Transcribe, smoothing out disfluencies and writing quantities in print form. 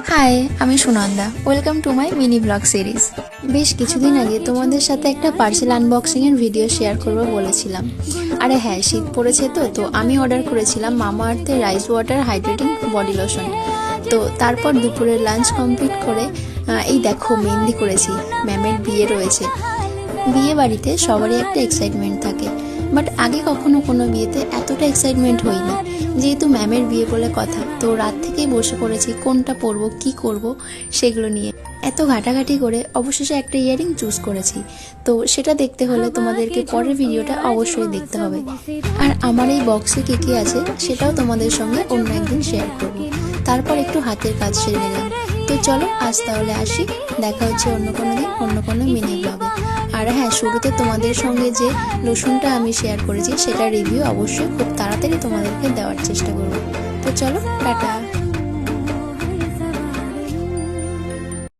High, আমি Sunanda. Welcome to my mini blog series. বেশ কিছুদিন আগে তোমাদের সাথে একটা পার্সেল আনবক্সিং এর ভিডিও শেয়ার করবো বলেছিলাম। আরে হ্যাঁ, শীত পড়েছে তো আমি অর্ডার করেছিলাম মামা আর্থের rice water hydrating body lotion. তো তারপর দুপুরের লাঞ্চ কমপ্লিট করে এই দেখো মেহেন্দি করেছি। ম্যামের বিয়ে রয়েছে। বিয়ে বাড়িতে সবারই একটা এক্সাইটমেন্ট থাকে, বাট আগে কখনো কোনো বিয়েতে এতটা এক্সাইটমেন্ট হয়নি। যেহেতু ম্যামের বিয়ে বলে কথা, তো রাত থেকেই বসে পড়েছি কোনটা পরবো কি করব সেগুলো নিয়ে। এত ঘাটাঘাটি করে অবশেষে একটা ইয়ারিং চুজ করেছি। তো সেটা দেখতে হলে তোমাদেরকে পরের ভিডিওটা অবশ্যই দেখতে হবে। আর আমার এই বক্সে কী কী আছে সেটাও তোমাদের সঙ্গে অন্য একদিন শেয়ার করবো। তারপর একটু হাতের কাজ সেরে নিলাম। তো চলো আজ তাহলে আসি, দেখা হচ্ছে অন্য কোনো দিন অন্য কোনো মিনি ব্লগে। আর হ্যাঁ, শুরুতে তোমাদের সঙ্গে যে লোশনটা আমি শেয়ার করেছি সেটার রিভিউ অবশ্যই খুব তাড়াতাড়ি তোমাদেরকে দেওয়ার চেষ্টা করবো। তো চলো টাটা।